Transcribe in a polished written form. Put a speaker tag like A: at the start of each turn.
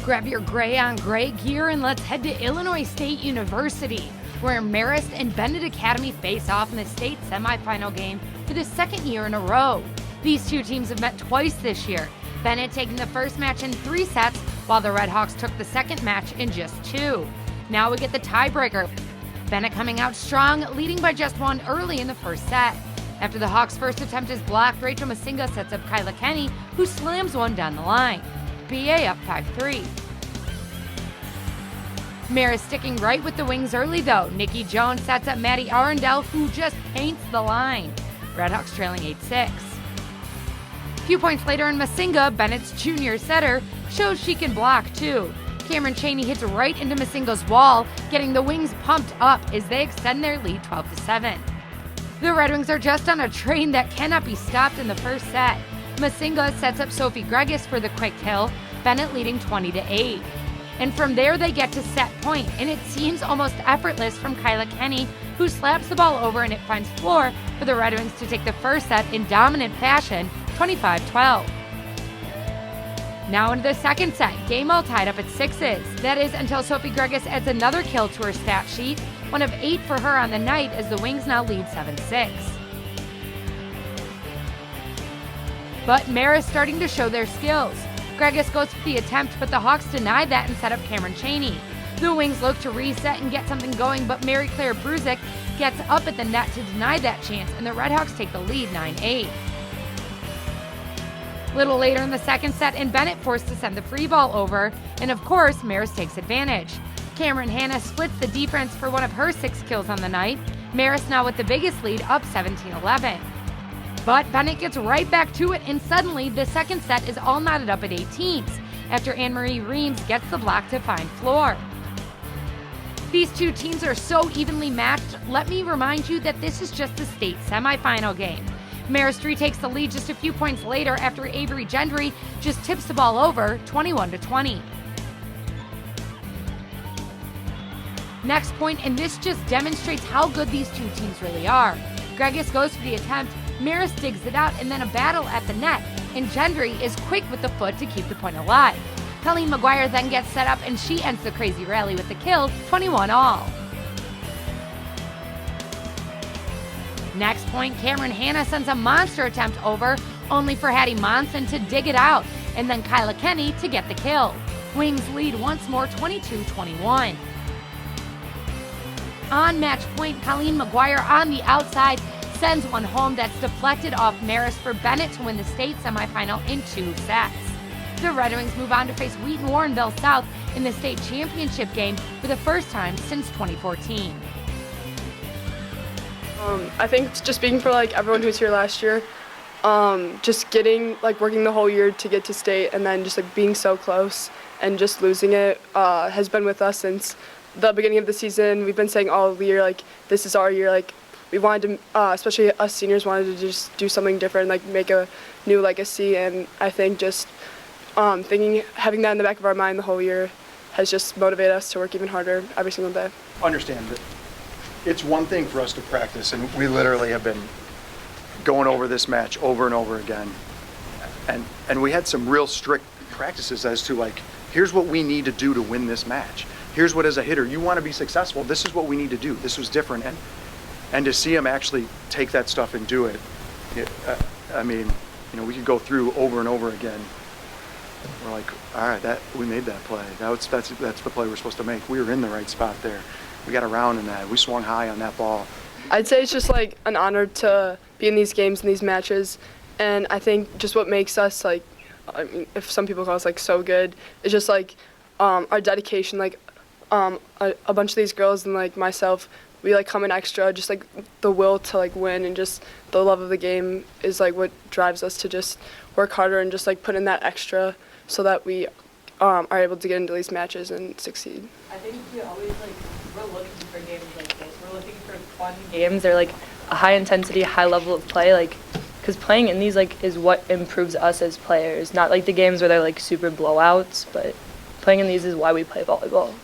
A: Grab your gray on gray gear and let's head to Illinois State University, where Marist and Benet Academy face off in the state semifinal game for the second year in a row. These two teams have met twice this year, Benet taking the first match in 3 sets, while the Redhawks took the second match in just 2. Now we get the tiebreaker. Benet coming out strong, leading by just 1 early in the first set. After the Hawks' first attempt is blocked, Muisenga sets up Kyla Kenney, who slams one down the line. BA up 5-3. Marist sticking right with the wings early though. Nikki Jones sets up Maddie Arundel, who just paints the line. Redhawks trailing 8-6. A few points later in Muisenga, Benet's junior setter shows she can block too. Kamryn Chaney hits right into Muisenga's wall, getting the wings pumped up as they extend their lead 12-7. The Red Wings are just on a train that cannot be stopped in the first set. Muisenga sets up Sophie Gregus for the quick kill, Benet leading 20-8. And from there they get to set point, and it seems almost effortless from Kyla Kenney, who slaps the ball over and it finds floor for the Red Wings to take the first set in dominant fashion, 25-12. Now into the second set, game all tied up at 6s. That is until Sophie Gregus adds another kill to her stat sheet, 1 of 8 for her on the night as the Wings now lead 7-6. But Marist starting to show their skills. Gregus goes for the attempt, but the Hawks deny that and set up Kamryn Chaney. The Wings look to reset and get something going, but Mary Claire Bruzik gets up at the net to deny that chance, and the Redhawks take the lead 9-8. Little later in the second set, and Benet forced to send the free ball over, and of course, Marist takes advantage. Kamryn Chaney splits the defense for 1 of her 6 kills on the night. Marist now with the biggest lead, up 17-11. But Benet gets right back to it, and suddenly the second set is all knotted up at 18s after Anne-Marie Reams gets the block to find floor. These two teams are so evenly matched. Let me remind you that this is just the state semifinal game. Marist retakes the lead just a few points later after Avery Gendry just tips the ball over, 21-20. Next point, and this just demonstrates how good these two teams really are. Gregus goes for the attempt, Marist digs it out, and then a battle at the net, and Gendry is quick with the foot to keep the point alive. Colleen McGuire then gets set up, and she ends the crazy rally with the kill, 21-all. Next point, Kamryn Chaney sends a monster attempt over, only for Hattie Monson to dig it out, and then Kyla Kenney to get the kill. Wings lead once more, 22-21. On match point, Colleen McGuire on the outside sends one home that's deflected off Marist for Benet to win the state semifinal in 2 sets. The Red Wings move on to face Wheaton Warrenville South in the state championship game for the first time since 2014.
B: I think it's just speaking for everyone who was here last year, just getting working the whole year to get to state, and then just being so close and just losing it has been with us since the beginning of the season. We've been saying all year this is our year. We wanted to, especially us seniors, wanted to just do something different, make a new legacy. And I think just having that in the back of our mind the whole year has just motivated us to work even harder every single day.
C: Understand that it's one thing for us to practice, and we literally have been going over this match over and over again. And we had some real strict practices as to here's what we need to do to win this match. Here's what, as a hitter, you want to be successful, this is what we need to do. This was different. And to see him actually take that stuff and do it, we could go through over and over again. We're all right, we made that play. That's the play we're supposed to make. We were in the right spot there. We got around in that. We swung high on that ball.
B: I'd say it's just an honor to be in these games and these matches, and I think just what makes us if some people call us so good, is just our dedication. A bunch of these girls and myself, we come in extra. Just the will to win, and just the love of the game is what drives us to just work harder and just put in that extra so that we are able to get into these matches and succeed.
D: I think we always we're looking for games like this. We're looking for fun games. They're a high intensity, high level of play. Because playing in these is what improves us as players. Not the games where they're super blowouts, but playing in these is why we play volleyball.